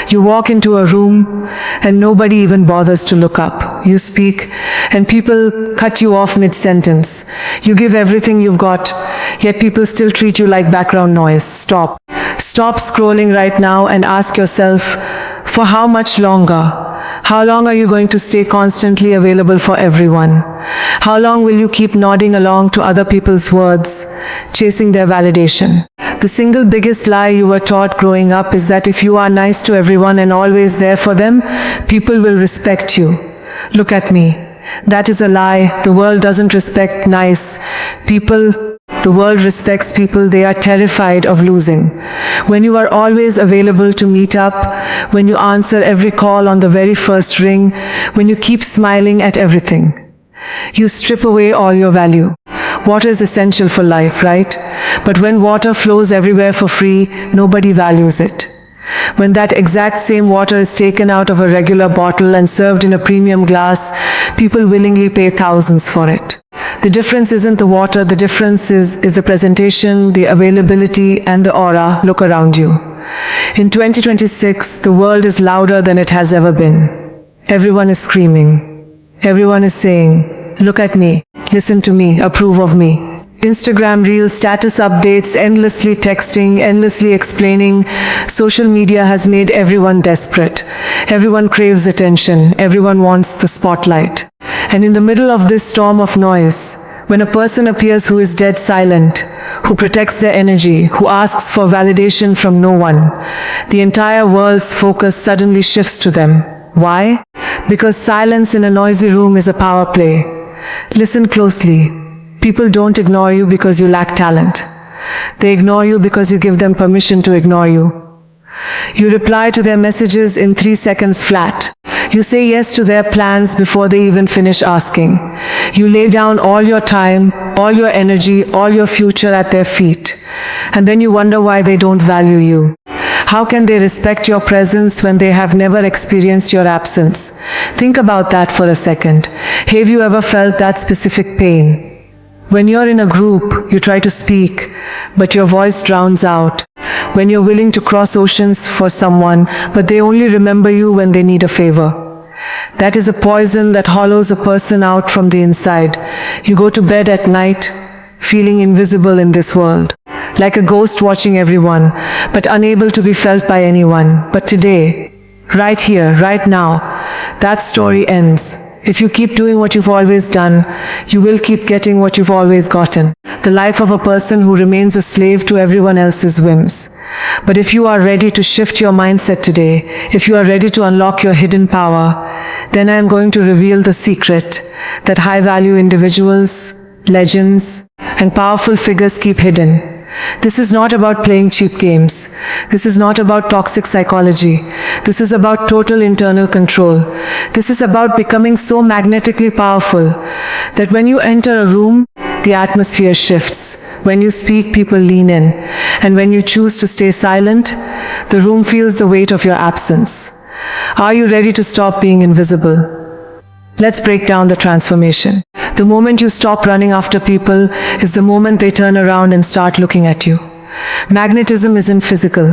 You walk into a room and nobody even bothers to look up. You speak and people cut you off mid-sentence. You give everything you've got, yet people still treat you like background noise. Stop. Stop scrolling right now and ask yourself, for how much longer? How long are you going to stay constantly available for everyone? How long will you keep nodding along to other people's words, chasing their validation? The single biggest lie you were taught growing up is that if you are nice to everyone and always there for them, people will respect you. Look at me. That is a lie. The world doesn't respect nice people. The world respects people they are terrified of losing. When you are always available to meet up, when you answer every call on the very first ring, when you keep smiling at everything, you strip away all your value. Water is essential for life, right? But when water flows everywhere for free, nobody values it. When that exact same water is taken out of a regular bottle and served in a premium glass, people willingly pay thousands for it. The difference isn't the water, the difference is the presentation, the availability, and the aura. Look around you. In 2026, the world is louder than it has ever been. Everyone is screaming. Everyone is saying, look at me, listen to me, approve of me. Instagram reels, status updates, endlessly texting, endlessly explaining. Social media has made everyone desperate. Everyone craves attention. Everyone wants the spotlight. And in the middle of this storm of noise, when a person appears who is dead silent, who protects their energy, who asks for validation from no one, the entire world's focus suddenly shifts to them. Why? Because silence in a noisy room is a power play. Listen closely. People don't ignore you because you lack talent. They ignore you because you give them permission to ignore you. You reply to their messages in 3 seconds flat. You say yes to their plans before they even finish asking. You lay down all your time, all your energy, all your future at their feet. And then you wonder why they don't value you. How can they respect your presence when they have never experienced your absence? Think about that for a second. Have you ever felt that specific pain? When you're in a group, you try to speak, but your voice drowns out. When you're willing to cross oceans for someone, but they only remember you when they need a favor. That is a poison that hollows a person out from the inside. You go to bed at night, feeling invisible in this world, like a ghost watching everyone, but unable to be felt by anyone. But today, right here, right now, that story ends. If you keep doing what you've always done, you will keep getting what you've always gotten. The life of a person who remains a slave to everyone else's whims. But if you are ready to shift your mindset today, if you are ready to unlock your hidden power, then I am going to reveal the secret that high-value individuals, legends, and powerful figures keep hidden. This is not about playing cheap games. This is not about toxic psychology. This is about total internal control. This is about becoming so magnetically powerful that when you enter a room, the atmosphere shifts. When you speak, people lean in. And when you choose to stay silent, the room feels the weight of your absence. Are you ready to stop being invisible? Let's break down the transformation. The moment you stop running after people is the moment they turn around and start looking at you. Magnetism isn't physical.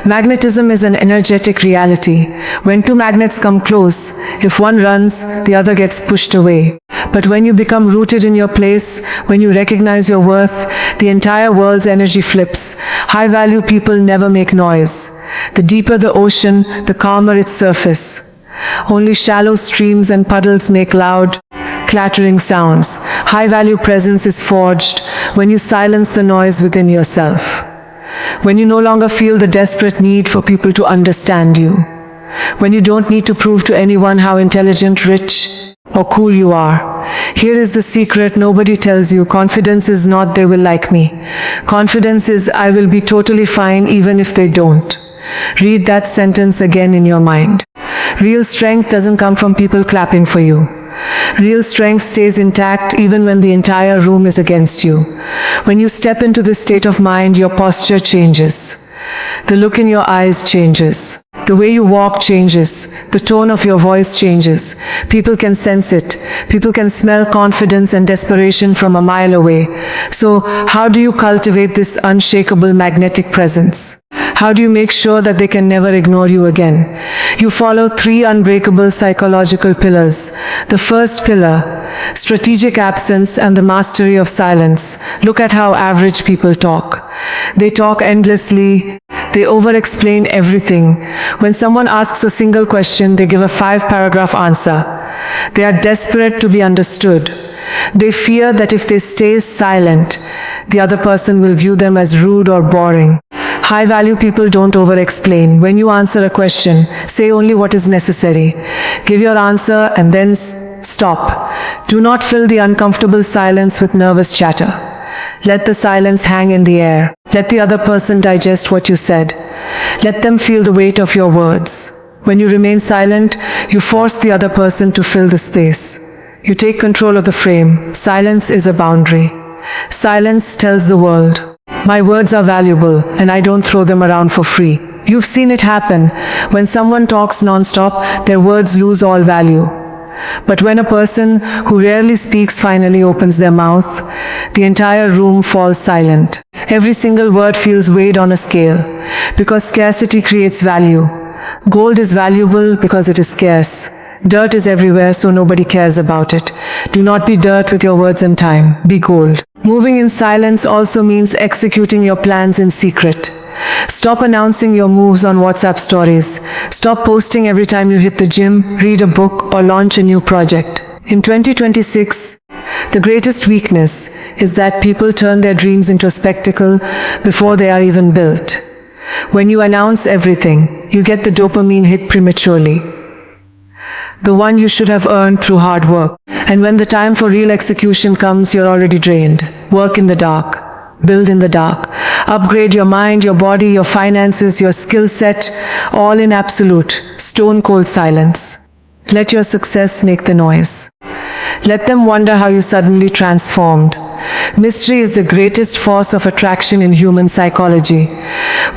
Magnetism is an energetic reality. When two magnets come close, if one runs, the other gets pushed away. But when you become rooted in your place, when you recognize your worth, the entire world's energy flips. High-value people never make noise. The deeper the ocean, the calmer its surface. Only shallow streams and puddles make loud, clattering sounds. High-value presence is forged when you silence the noise within yourself. When you no longer feel the desperate need for people to understand you. When you don't need to prove to anyone how intelligent, rich, or cool you are. Here is the secret nobody tells you. Confidence is not they will like me. Confidence is I will be totally fine even if they don't. Read that sentence again in your mind. Real strength doesn't come from people clapping for you. Real strength stays intact even when the entire room is against you. When you step into this state of mind, your posture changes. The look in your eyes changes. The way you walk changes. The tone of your voice changes. People can sense it. People can smell confidence and desperation from a mile away. So, how do you cultivate this unshakable magnetic presence? How do you make sure that they can never ignore you again? You follow 3 unbreakable psychological pillars. The first pillar, strategic absence and the mastery of silence. Look at how average people talk. They talk endlessly. They over-explain everything. When someone asks a single question, they give a 5-paragraph answer. They are desperate to be understood. They fear that if they stay silent, the other person will view them as rude or boring. High-value people don't over-explain. When you answer a question, say only what is necessary. Give your answer and then stop. Do not fill the uncomfortable silence with nervous chatter. Let the silence hang in the air. Let the other person digest what you said. Let them feel the weight of your words. When you remain silent, you force the other person to fill the space. You take control of the frame. Silence is a boundary. Silence tells the world, my words are valuable and I don't throw them around for free. You've seen it happen. When someone talks non-stop, their words lose all value. But when a person who rarely speaks finally opens their mouth, the entire room falls silent. Every single word feels weighed on a scale, because scarcity creates value. Gold is valuable because it is scarce. Dirt is everywhere, so nobody cares about it. Do not be dirt with your words and time. Be gold. Moving in silence also means executing your plans in secret. Stop announcing your moves on WhatsApp stories. Stop posting every time you hit the gym, read a book, or launch a new project. In 2026, the greatest weakness is that people turn their dreams into a spectacle before they are even built. When you announce everything, you get the dopamine hit prematurely, the one you should have earned through hard work. And when the time for real execution comes, you're already drained. Work in the dark. Build in the dark. Upgrade your mind, your body, your finances, your skill set, all in absolute, stone-cold silence. Let your success make the noise. Let them wonder how you suddenly transformed. Mystery is the greatest force of attraction in human psychology.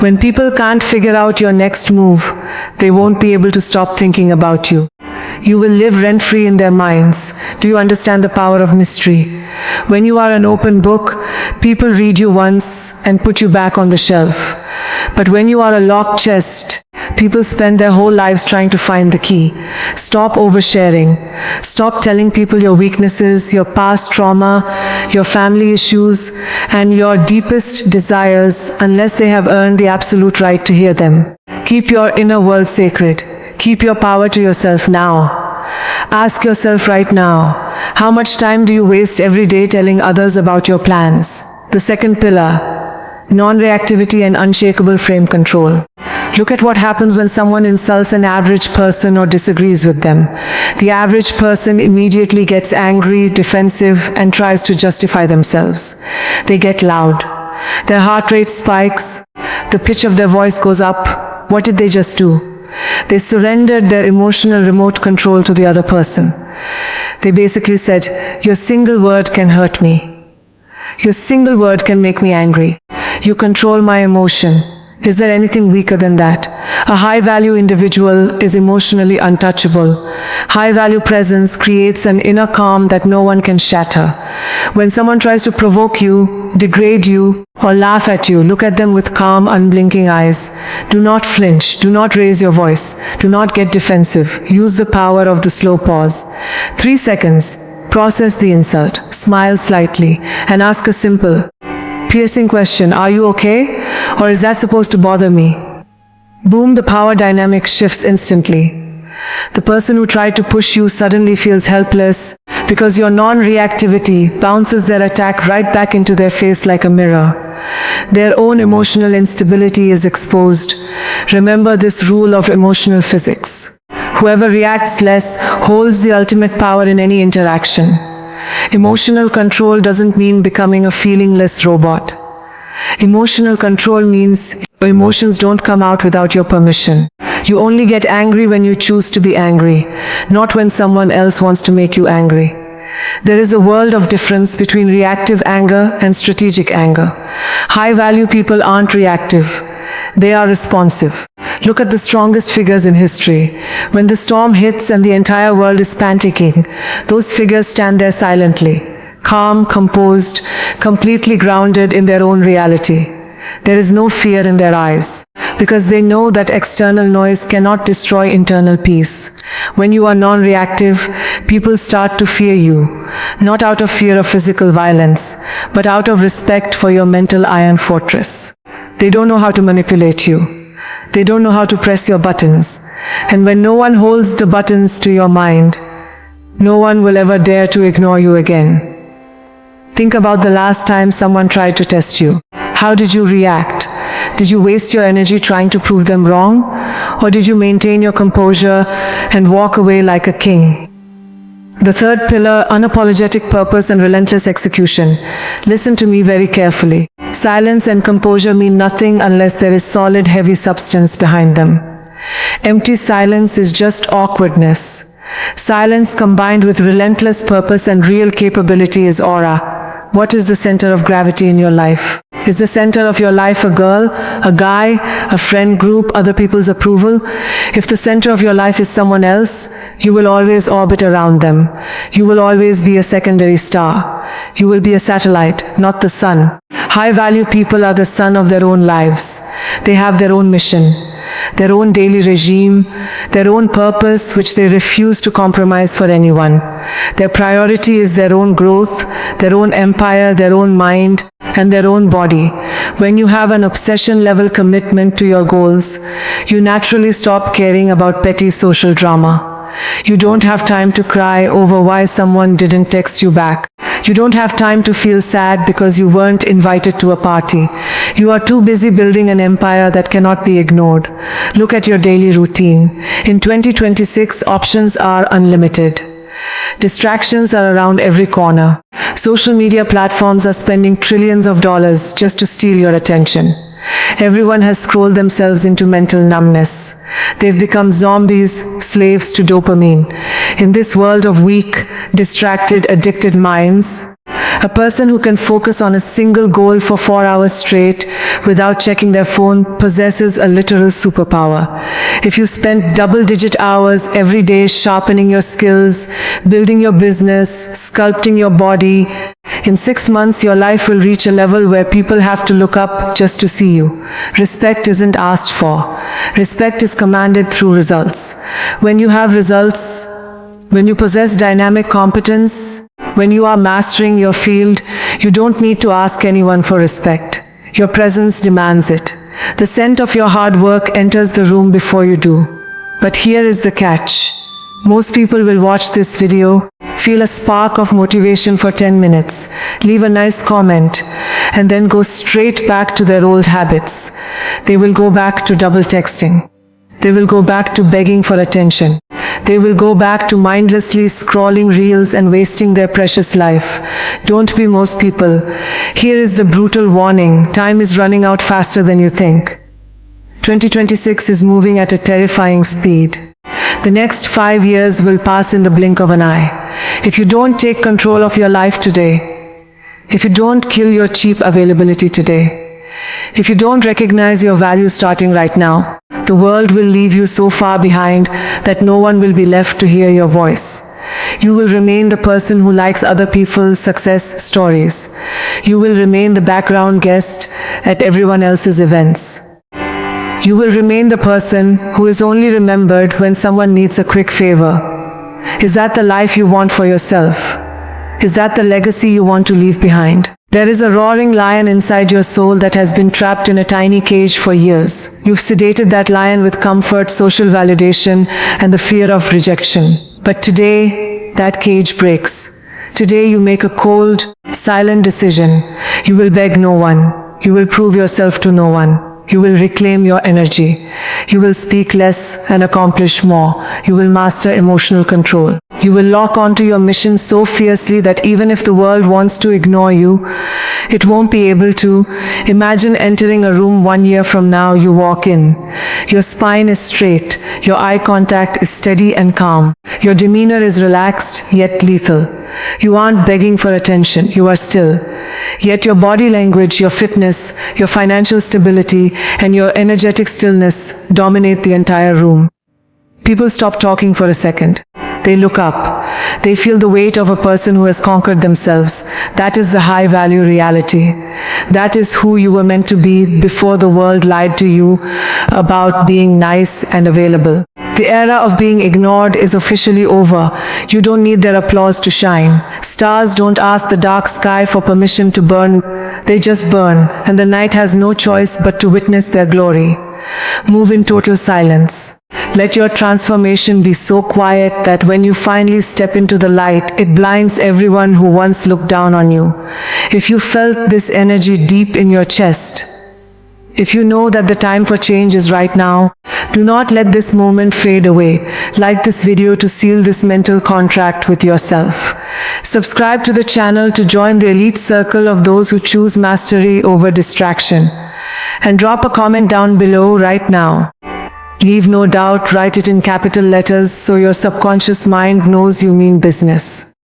When people can't figure out your next move, they won't be able to stop thinking about you. You will live rent-free in their minds. Do you understand the power of mystery? When you are an open book, people read you once and put you back on the shelf. But when you are a locked chest, people spend their whole lives trying to find the key. Stop oversharing. Stop telling people your weaknesses, your past trauma, your family issues, and your deepest desires unless they have earned the absolute right to hear them. Keep your inner world sacred. Keep your power to yourself now. Ask yourself right now, how much time do you waste every day telling others about your plans? The second pillar, non-reactivity and unshakable frame control. Look at what happens when someone insults an average person or disagrees with them. The average person immediately gets angry, defensive, and tries to justify themselves. They get loud. Their heart rate spikes. The pitch of their voice goes up. What did they just do? They surrendered their emotional remote control to the other person. They basically said, your single word can hurt me. Your single word can make me angry. You control my emotion. Is there anything weaker than that? A high-value individual is emotionally untouchable. High-value presence creates an inner calm that no one can shatter. When someone tries to provoke you, degrade you, or laugh at you, look at them with calm, unblinking eyes. Do not flinch. Do not raise your voice. Do not get defensive. Use the power of the slow pause. 3 seconds. Process the insult. Smile slightly and ask a simple, piercing question, are you okay? Or is that supposed to bother me? Boom, the power dynamic shifts instantly. The person who tried to push you suddenly feels helpless because your non-reactivity bounces their attack right back into their face like a mirror. Their own emotional instability is exposed. Remember this rule of emotional physics. Whoever reacts less holds the ultimate power in any interaction. Emotional control doesn't mean becoming a feelingless robot. Emotional control means your emotions don't come out without your permission. You only get angry when you choose to be angry, not when someone else wants to make you angry. There is a world of difference between reactive anger and strategic anger. High-value people aren't reactive. They are responsive. Look at the strongest figures in history. When the storm hits and the entire world is panicking, those figures stand there silently, calm, composed, completely grounded in their own reality. There is no fear in their eyes, because they know that external noise cannot destroy internal peace. When you are non-reactive, people start to fear you, not out of fear of physical violence, but out of respect for your mental iron fortress. They don't know how to manipulate you. They don't know how to press your buttons. And when no one holds the buttons to your mind, no one will ever dare to ignore you again. Think about the last time someone tried to test you. How did you react? Did you waste your energy trying to prove them wrong? Or did you maintain your composure and walk away like a king? The third pillar, unapologetic purpose and relentless execution. Listen to me very carefully. Silence and composure mean nothing unless there is solid, heavy substance behind them. Empty silence is just awkwardness. Silence combined with relentless purpose and real capability is aura. What is the center of gravity in your life? Is the center of your life a girl, a guy, a friend group, other people's approval? If the center of your life is someone else, you will always orbit around them. You will always be a secondary star. You will be a satellite, not the sun. High-value people are the sun of their own lives. They have their own mission, their own daily regime, their own purpose which they refuse to compromise for anyone. Their priority is their own growth, their own empire, their own mind, and their own body. When you have an obsession-level commitment to your goals, you naturally stop caring about petty social drama. You don't have time to cry over why someone didn't text you back. You don't have time to feel sad because you weren't invited to a party. You are too busy building an empire that cannot be ignored. Look at your daily routine. In 2026, options are unlimited. Distractions are around every corner. Social media platforms are spending trillions of dollars just to steal your attention. Everyone has scrolled themselves into mental numbness. They've become zombies, slaves to dopamine. In this world of weak, distracted, addicted minds, a person who can focus on a single goal for 4 hours straight without checking their phone possesses a literal superpower. If you spend double-digit hours every day sharpening your skills, building your business, sculpting your body, in 6 months your life will reach a level where people have to look up just to see you. Respect isn't asked for. Respect is commanded through results. When you have results, when you possess dynamic competence, when you are mastering your field, you don't need to ask anyone for respect. Your presence demands it. The scent of your hard work enters the room before you do. But here is the catch. Most people will watch this video, feel a spark of motivation for 10 minutes, leave a nice comment, and then go straight back to their old habits. They will go back to double texting. They will go back to begging for attention. They will go back to mindlessly scrolling reels and wasting their precious life. Don't be most people. Here is the brutal warning. Time is running out faster than you think. 2026 is moving at a terrifying speed. The next 5 years will pass in the blink of an eye. If you don't take control of your life today, if you don't kill your cheap availability today, if you don't recognize your value starting right now, the world will leave you so far behind that no one will be left to hear your voice. You will remain the person who likes other people's success stories. You will remain the background guest at everyone else's events. You will remain the person who is only remembered when someone needs a quick favor. Is that the life you want for yourself? Is that the legacy you want to leave behind? There is a roaring lion inside your soul that has been trapped in a tiny cage for years. You've sedated that lion with comfort, social validation, and the fear of rejection. But today, that cage breaks. Today you make a cold, silent decision. You will beg no one. You will prove yourself to no one. You will reclaim your energy. You will speak less and accomplish more. You will master emotional control. You will lock onto your mission so fiercely that even if the world wants to ignore you, it won't be able to. Imagine entering a room 1 year from now. You walk in. Your spine is straight. Your eye contact is steady and calm. Your demeanor is relaxed yet lethal. You aren't begging for attention, you are still. Yet your body language, your fitness, your financial stability, and your energetic stillness dominate the entire room. People stop talking for a second. They look up. They feel the weight of a person who has conquered themselves. That is the high-value reality. That is who you were meant to be before the world lied to you about being nice and available. The era of being ignored is officially over. You don't need their applause to shine. Stars don't ask the dark sky for permission to burn. They just burn, and the night has no choice but to witness their glory. Move in total silence. Let your transformation be so quiet that when you finally step into the light, it blinds everyone who once looked down on you. If you felt this energy deep in your chest, if you know that the time for change is right now, do not let this moment fade away. Like this video to seal this mental contract with yourself. Subscribe to the channel to join the elite circle of those who choose mastery over distraction. And drop a comment down below right now. Leave no doubt, write it in capital letters so your subconscious mind knows you mean business.